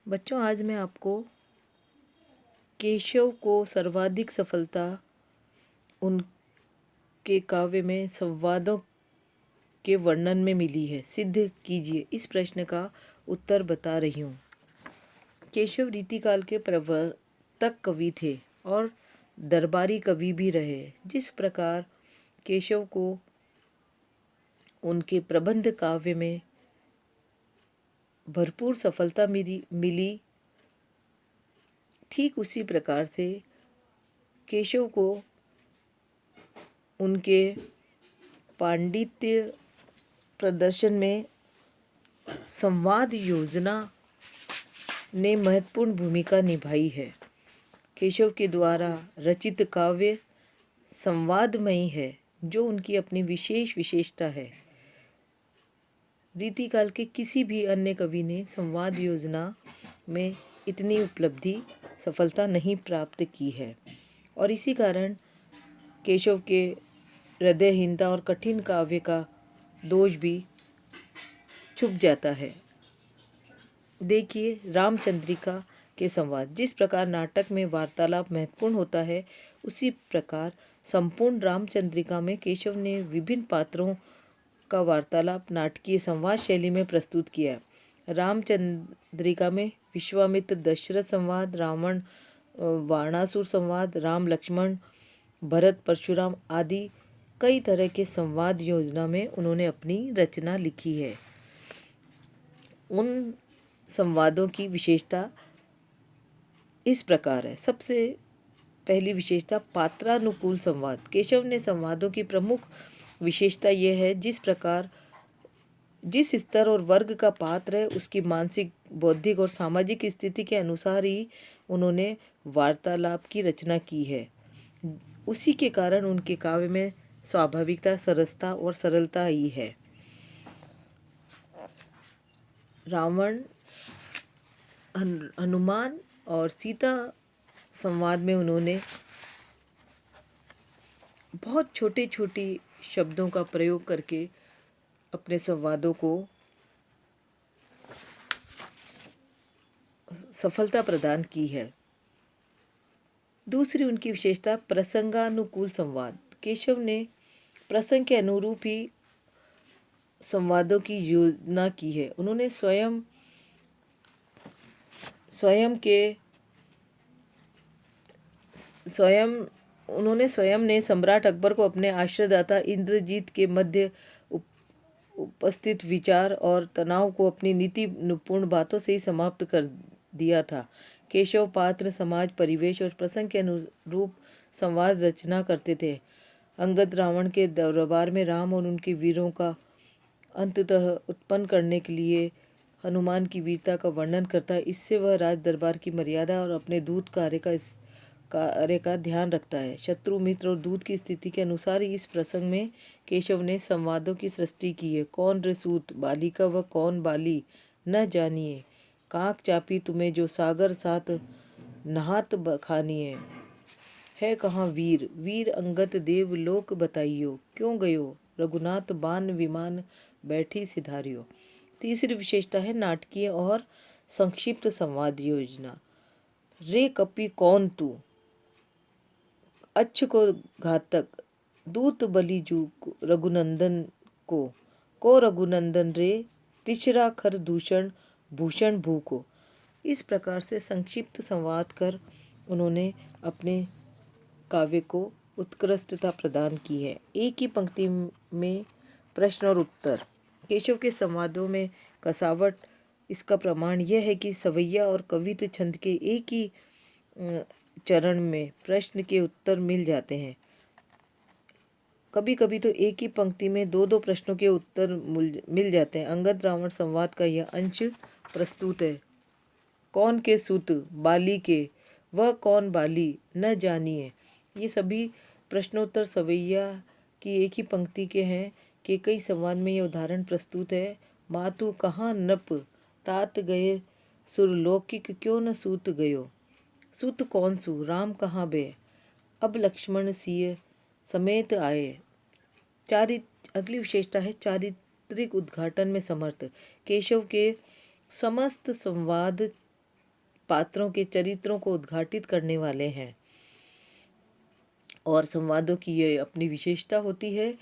बच्चों, आज मैं आपको केशव को सर्वाधिक सफलता उनके काव्य में संवादों के वर्णन में मिली है, सिद्ध कीजिए। इस प्रश्न का उत्तर बता रही हूँ। केशव रीतिकाल के प्रवर्तक कवि थे और दरबारी कवि भी रहे। जिस प्रकार केशव को उनके प्रबंध काव्य में भरपूर सफलता मिली, ठीक उसी प्रकार से केशव को उनके पांडित्य प्रदर्शन में संवाद योजना ने महत्वपूर्ण भूमिका निभाई है। केशव के द्वारा रचित काव्य संवादमयी है, जो उनकी अपनी विशेषता है। रीतिकाल के किसी भी अन्य कवि ने संवाद योजना में इतनी उपलब्धि सफलता नहीं प्राप्त की है, और इसी कारण केशव के हृदयहीनता और कठिन काव्य का दोष भी छुप जाता है। देखिए, रामचंद्रिका के संवाद। जिस प्रकार नाटक में वार्तालाप महत्वपूर्ण होता है, उसी प्रकार संपूर्ण रामचंद्रिका में केशव ने विभिन्न पात्रों का वार्तालाप नाटकीय संवाद शैली में प्रस्तुत किया। रामचंद्रिका में विश्वामित्र दशरथ संवाद, रावण बाणासुर संवाद, राम लक्ष्मण, भरत परशुराम आदि कई तरह के संवाद योजना में उन्होंने अपनी रचना लिखी है। उन संवादों की विशेषता इस प्रकार है। सबसे पहली विशेषता, पात्रानुकूल संवाद। केशव ने संवादों की प्रमुख विशेषता यह है, जिस स्तर और वर्ग का पात्र है, उसकी मानसिक, बौद्धिक और सामाजिक स्थिति के अनुसार ही उन्होंने वार्तालाप की रचना की है। उसी के कारण उनके काव्य में स्वाभाविकता, सरसता और सरलता ही है। रावण, हनुमान और सीता संवाद में उन्होंने बहुत छोटे छोटे शब्दों का प्रयोग करके अपने संवादों को सफलता प्रदान की है। दूसरी उनकी विशेषता, प्रसंगानुकूल संवाद। केशव ने प्रसंग के अनुरूप ही संवादों की योजना की है। उन्होंने स्वयं ने सम्राट अकबर को अपने आश्रयदाता इंद्रजीत के मध्य उपस्थित विचार और तनाव को अपनी नीतिपूर्ण बातों से ही समाप्त कर दिया था। केशव पात्र, समाज, परिवेश और प्रसंग के अनुरूप संवाद रचना करते थे। अंगद रावण के दरबार में राम और उनके वीरों का अंततः उत्पन्न करने के लिए हनुमान की वीरता का वर्णन करता है। इससे वह राज दरबार की मर्यादा और अपने दूत कार्य का ध्यान रखता है। शत्रु, मित्र और दूत की स्थिति के अनुसार ही इस प्रसंग में केशव ने संवादों की सृष्टि की है। कौन रे सूत, बालिका व कौन बाली, न जानिए। काक चापी तुम्हें जो सागर साथ नहात बखानिए। है कहाँ वीर, वीर अंगत देव लोक बताइयो। क्यों गयो रघुनाथ बान विमान बैठी सिधारियो। तीसरी विशेषता है, नाटकीय और संक्षिप्त संवाद योजना। रे कपि कौन तू, अच्छ को घातक, दूत बलिजू रघुनंदन को रघुनंदन रे, तिचरा खर दूषण भूषण भू को। इस प्रकार से संक्षिप्त संवाद कर उन्होंने अपने काव्य को उत्कृष्टता प्रदान की है। एक ही पंक्ति में प्रश्न और उत्तर। केशव के संवादों में कसावट, इसका प्रमाण यह है कि सवैया और कवित्व छंद के एक ही चरण में प्रश्न के उत्तर मिल जाते हैं। कभी कभी तो एक ही पंक्ति में दो दो प्रश्नों के उत्तर मिल जाते हैं। अंगद रावण संवाद का यह अंश प्रस्तुत है। कौन के सुत, बाली के, वह कौन बाली, न जानिए। ये सभी प्रश्नोत्तर सवैया की एक ही पंक्ति के हैं कि कई संवाद में ये उदाहरण प्रस्तुत है। मातु कहाँ नप, तात गए सुरलौकिक, क्यों न सूत गयो। सूत कौन सु, राम कहाँ बे, अब लक्ष्मण सिय समेत आए। अगली विशेषता है, चारित्रिक उद्घाटन में समर्थ। केशव के समस्त संवाद पात्रों के चरित्रों को उद्घाटित करने वाले हैं। और संवादों की ये अपनी विशेषता होती है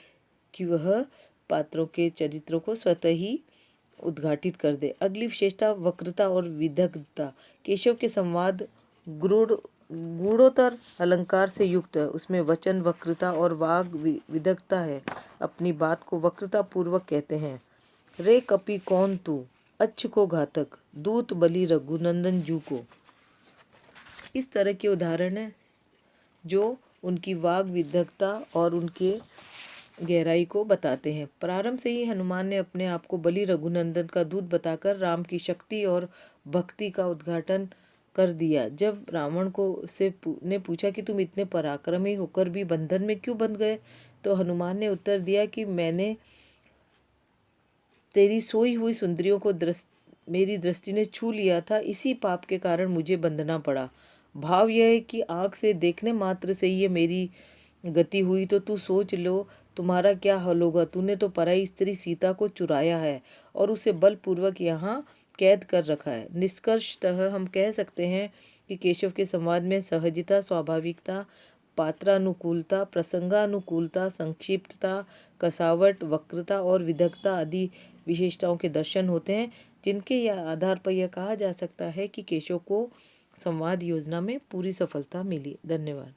कि वह पात्रों के चरित्रों को स्वतः ही उद्घाटित कर दे। अगली विशेषता वक्रता और विदग्धता। केशव के संवाद गूढ़ोत्तर अलंकार से युक्त है। उसमें वचन वक्रता और वाग विदग्धता है। अपनी बात को वक्रता पूर्वक कहते हैं। रे कपि कौन तू, अच्छ को घातक, दूत बलि रघुनंदन जू को। इस तरह के उदाहरण हैं जो उनकी वाग विदग्धता और उनके गहराई को बताते हैं। प्रारंभ से ही हनुमान ने अपने आप को बलि रघुनंदन का दूत बताकर राम की शक्ति और भक्ति का उद्घाटन कर दिया। जब रावण ने पूछा कि तुम इतने पराक्रमी होकर भी बंधन में क्यों बंध गए, तो हनुमान ने उत्तर दिया कि मैंने तेरी सोई हुई सुंदरियों को मेरी दृष्टि ने छू लिया था, इसी पाप के कारण मुझे बंधना पड़ा। भाव यह है कि आँख से देखने मात्र से ये मेरी गति हुई, तो तू सोच लो तुम्हारा क्या हाल होगा। तूने तो पराई स्त्री सीता को चुराया है और उसे बलपूर्वक यहाँ कैद कर रखा है। निष्कर्षतः हम कह सकते हैं कि केशव के संवाद में सहजता, स्वाभाविकता, पात्रानुकूलता, प्रसंगानुकूलता, संक्षिप्तता, कसावट, वक्रता और विदग्धता आदि विशेषताओं के दर्शन होते हैं, जिनके आधार पर यह कहा जा सकता है कि केशव को संवाद योजना में पूरी सफलता मिली। धन्यवाद।